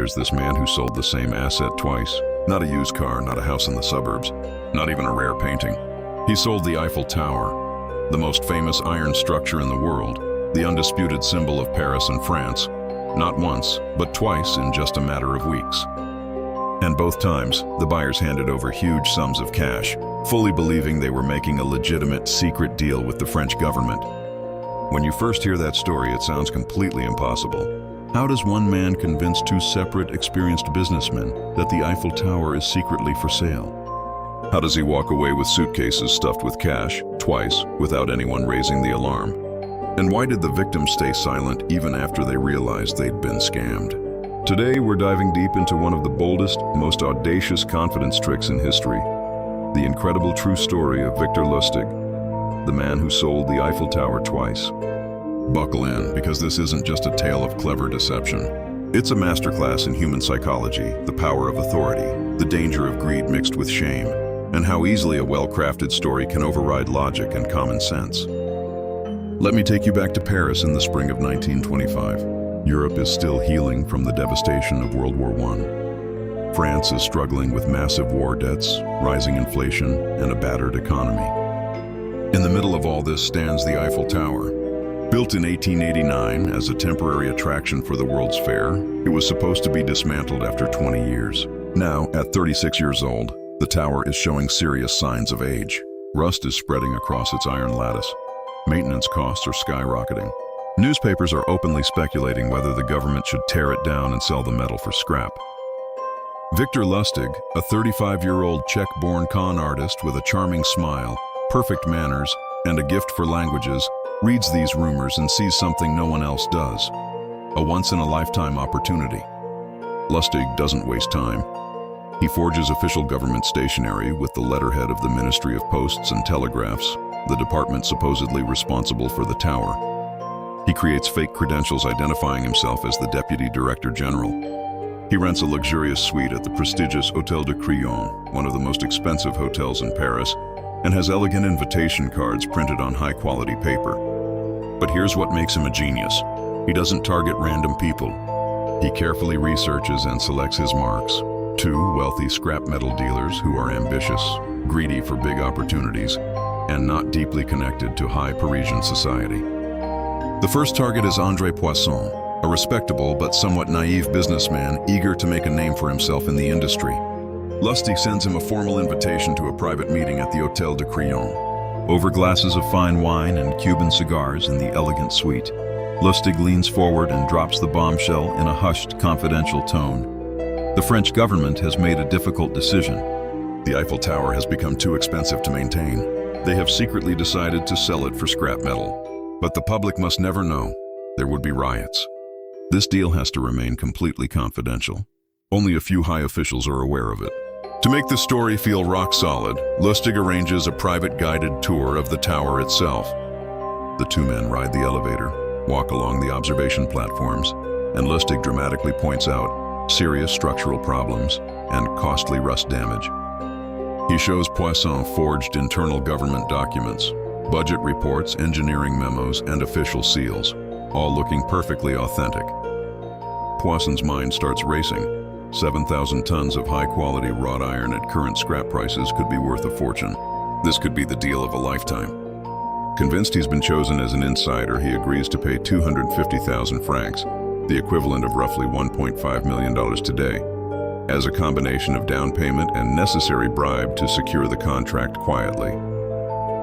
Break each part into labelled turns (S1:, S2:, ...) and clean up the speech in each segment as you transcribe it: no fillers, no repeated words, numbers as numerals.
S1: there's this man who sold the same asset twice. Not a used car, not a house in the suburbs, not even a rare painting. He sold the Eiffel Tower, the most famous iron structure in the world, the undisputed symbol of Paris and France, not once, but twice in just a matter of weeks. And both times, the buyers handed over huge sums of cash, fully believing they were making a legitimate secret deal with the French government. When you first hear that story, it sounds completely impossible. How does one man convince two separate, experienced businessmen that the Eiffel Tower is secretly for sale? How does he walk away with suitcases stuffed with cash, twice, without anyone raising the alarm? And why did the victims stay silent even after they realized they'd been scammed? Today, we're diving deep into one of the boldest, most audacious confidence tricks in history. The incredible true story of Victor Lustig, the man who sold the Eiffel Tower twice. Buckle in, because this isn't just a tale of clever deception. It's a masterclass in human psychology, the power of authority, the danger of greed mixed with shame, and how easily a well-crafted story can override logic and common sense. Let me take you back to Paris in the spring of 1925. Europe is still healing from the devastation of World War I. France is struggling with massive war debts, rising inflation, and a battered economy. In the middle of all this stands the Eiffel Tower. Built in 1889 as a temporary attraction for the World's Fair, it was supposed to be dismantled after 20 years. Now, at 36 years old, the tower is showing serious signs of age. Rust is spreading across its iron lattice. Maintenance costs are skyrocketing. Newspapers are openly speculating whether the government should tear it down and sell the metal for scrap. Victor Lustig, a 35-year-old Czech-born con artist with a charming smile, perfect manners, and a gift for languages, reads these rumors and sees something no one else does. A once-in-a-lifetime opportunity. Lustig doesn't waste time. He forges official government stationery with the letterhead of the Ministry of Posts and Telegraphs, the department supposedly responsible for the tower. He creates fake credentials identifying himself as the Deputy Director General. He rents a luxurious suite at the prestigious Hôtel de Crillon, one of the most expensive hotels in Paris, and has elegant invitation cards printed on high-quality paper. But here's what makes him a genius. He doesn't target random people. He carefully researches and selects his marks. Two wealthy scrap metal dealers who are ambitious, greedy for big opportunities, and not deeply connected to high Parisian society. The first target is André Poisson, a respectable but somewhat naive businessman eager to make a name for himself in the industry. Lustig sends him a formal invitation to a private meeting at the Hôtel de Crillon. Over glasses of fine wine and Cuban cigars in the elegant suite, Lustig leans forward and drops the bombshell in a hushed, confidential tone. The French government has made a difficult decision. The Eiffel Tower has become too expensive to maintain. They have secretly decided to sell it for scrap metal. But the public must never know. There would be riots. This deal has to remain completely confidential. Only a few high officials are aware of it. To make the story feel rock solid, Lustig arranges a private guided tour of the tower itself. The two men ride the elevator, walk along the observation platforms, and Lustig dramatically points out serious structural problems and costly rust damage. He shows Poisson forged internal government documents, budget reports, engineering memos, and official seals, all looking perfectly authentic. Poisson's mind starts racing. 7,000 tons of high-quality wrought iron at current scrap prices could be worth a fortune. This could be the deal of a lifetime. Convinced he's been chosen as an insider, he agrees to pay 250,000 francs, the equivalent of roughly $1.5 million today, as a combination of down payment and necessary bribe to secure the contract quietly.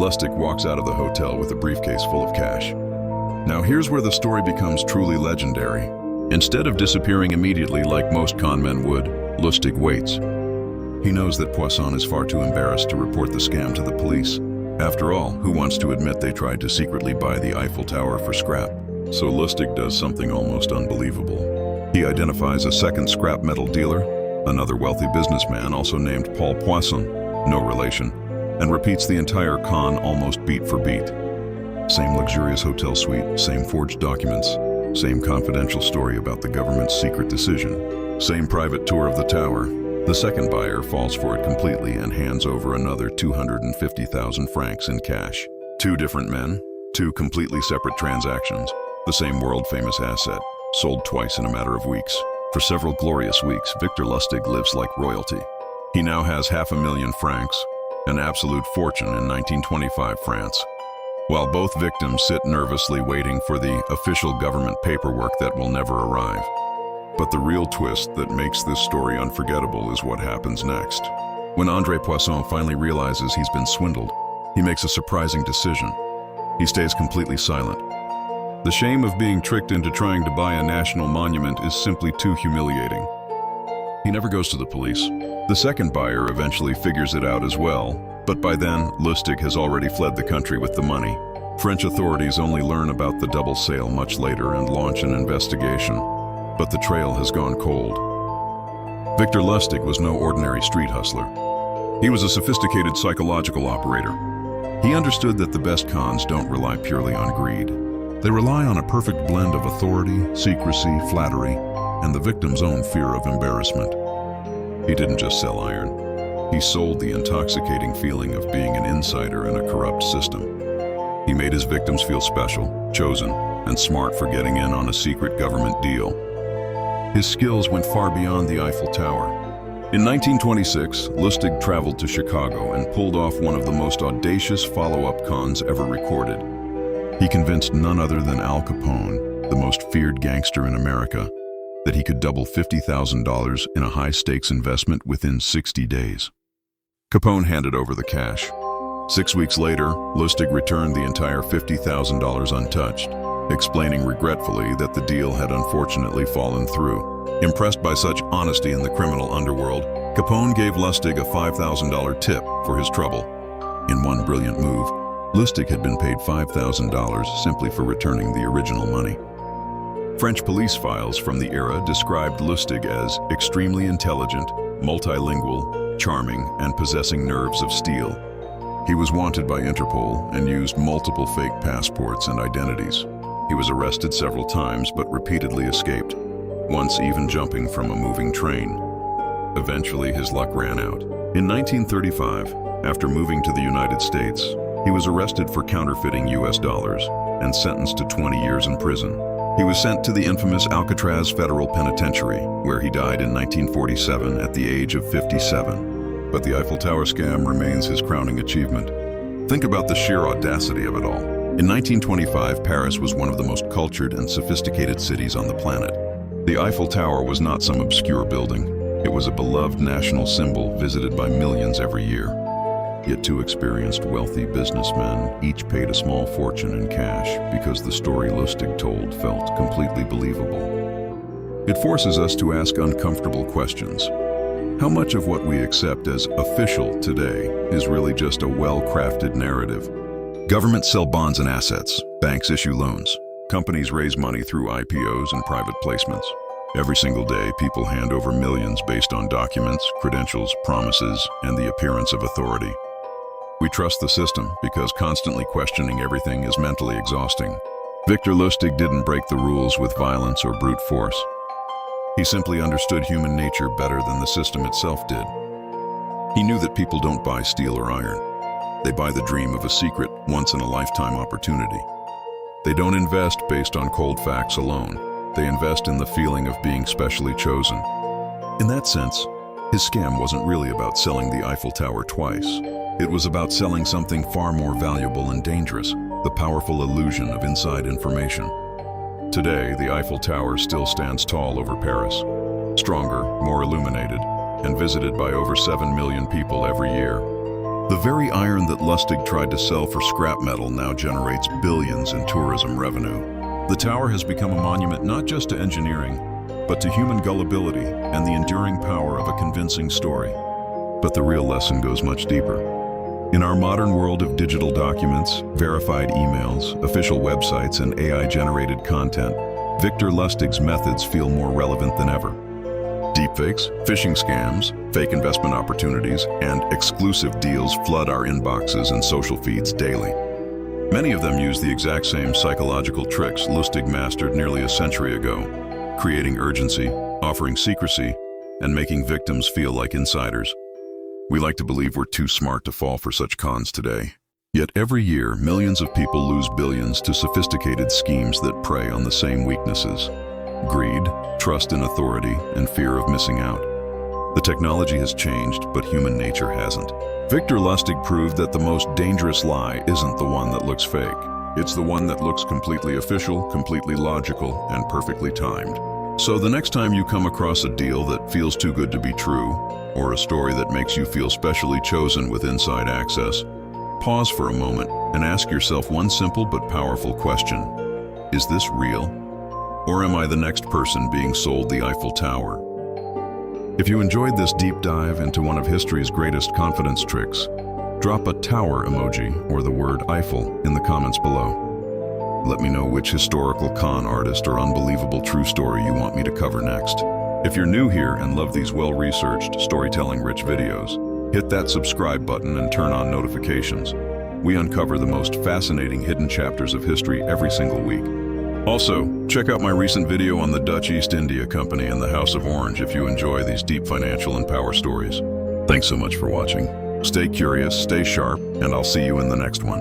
S1: Lustig walks out of the hotel with a briefcase full of cash. Now here's where the story becomes truly legendary. Instead of disappearing immediately like most conmen would, Lustig waits. He knows that Poisson is far too embarrassed to report the scam to the police. After all, who wants to admit they tried to secretly buy the Eiffel Tower for scrap? So Lustig does something almost unbelievable. He identifies a second scrap metal dealer, another wealthy businessman also named Paul Poisson, no relation, and repeats the entire con almost beat for beat. Same luxurious hotel suite, same forged documents, same confidential story about the government's secret decision, same private tour of the tower. The second buyer falls for it completely and hands over another 250,000 francs in cash. Two different men, two completely separate transactions, the same world-famous asset, sold twice in a matter of weeks. For several glorious weeks, Victor Lustig lives like royalty. He now has $500,000 francs, an absolute fortune in 1925 France. While both victims sit nervously waiting for the official government paperwork that will never arrive. But the real twist that makes this story unforgettable is what happens next. When André Poisson finally realizes he's been swindled, he makes a surprising decision. He stays completely silent. The shame of being tricked into trying to buy a national monument is simply too humiliating. He never goes to the police. The second buyer eventually figures it out as well, but by then, Lustig has already fled the country with the money. French authorities only learn about the double sale much later and launch an investigation, but the trail has gone cold. Victor Lustig was no ordinary street hustler. He was a sophisticated psychological operator. He understood that the best cons don't rely purely on greed. They rely on a perfect blend of authority, secrecy, flattery, and the victim's own fear of embarrassment. He didn't just sell iron. He sold the intoxicating feeling of being an insider in a corrupt system. He made his victims feel special, chosen, and smart for getting in on a secret government deal. His skills went far beyond the Eiffel Tower. In 1926, Lustig traveled to Chicago and pulled off one of the most audacious follow-up cons ever recorded. He convinced none other than Al Capone, the most feared gangster in America, that he could double $50,000 in a high-stakes investment within 60 days. Capone handed over the cash. 6 weeks later, Lustig returned the entire $50,000 untouched, explaining regretfully that the deal had unfortunately fallen through. Impressed by such honesty in the criminal underworld, Capone gave Lustig a $5,000 tip for his trouble. In one brilliant move, Lustig had been paid $5,000 simply for returning the original money. French police files from the era described Lustig as extremely intelligent, multilingual, charming, and possessing nerves of steel. He was wanted by Interpol and used multiple fake passports and identities. He was arrested several times but repeatedly escaped, once even jumping from a moving train. Eventually, his luck ran out. In 1935, after moving to the United States, he was arrested for counterfeiting US dollars and sentenced to 20 years in prison. He was sent to the infamous Alcatraz Federal Penitentiary, where he died in 1947 at the age of 57. But the Eiffel Tower scam remains his crowning achievement. Think about the sheer audacity of it all. In 1925, Paris was one of the most cultured and sophisticated cities on the planet. The Eiffel Tower was not some obscure building. It was a beloved national symbol visited by millions every year. Yet two experienced, wealthy businessmen each paid a small fortune in cash because the story Lustig told felt completely believable. It forces us to ask uncomfortable questions. How much of what we accept as official today is really just a well-crafted narrative? Governments sell bonds and assets. Banks issue loans. Companies raise money through IPOs and private placements. Every single day, people hand over millions based on documents, credentials, promises, and the appearance of authority. We trust the system because constantly questioning everything is mentally exhausting. Victor Lustig didn't break the rules with violence or brute force. He simply understood human nature better than the system itself did. He knew that people don't buy steel or iron. They buy the dream of a secret, once-in-a-lifetime opportunity. They don't invest based on cold facts alone. They invest in the feeling of being specially chosen. In that sense, his scam wasn't really about selling the Eiffel Tower twice. It was about selling something far more valuable and dangerous, the powerful illusion of inside information. Today, the Eiffel Tower still stands tall over Paris, stronger, more illuminated, and visited by over 7 million people every year. The very iron that Lustig tried to sell for scrap metal now generates billions in tourism revenue. The tower has become a monument not just to engineering, but to human gullibility and the enduring power of a convincing story. But the real lesson goes much deeper. In our modern world of digital documents, verified emails, official websites, and AI-generated content, Victor Lustig's methods feel more relevant than ever. Deepfakes, phishing scams, fake investment opportunities, and exclusive deals flood our inboxes and social feeds daily. Many of them use the exact same psychological tricks Lustig mastered nearly a century ago, creating urgency, offering secrecy, and making victims feel like insiders. We like to believe we're too smart to fall for such cons today. Yet every year, millions of people lose billions to sophisticated schemes that prey on the same weaknesses: greed, trust in authority, and fear of missing out. The technology has changed, but human nature hasn't. Victor Lustig proved that the most dangerous lie isn't the one that looks fake. It's the one that looks completely official, completely logical, and perfectly timed. So the next time you come across a deal that feels too good to be true, or a story that makes you feel specially chosen with inside access, pause for a moment and ask yourself one simple but powerful question. Is this real? Or am I the next person being sold the Eiffel Tower? If you enjoyed this deep dive into one of history's greatest confidence tricks, drop a tower emoji or the word Eiffel in the comments below. Let me know which historical con artist or unbelievable true story you want me to cover next. If you're new here and love these well-researched, storytelling-rich videos, hit that subscribe button and turn on notifications. We uncover the most fascinating hidden chapters of history every single week. Also, check out my recent video on the Dutch East India Company and the House of Orange if you enjoy these deep financial and power stories. Thanks so much for watching. Stay curious, stay sharp, and I'll see you in the next one.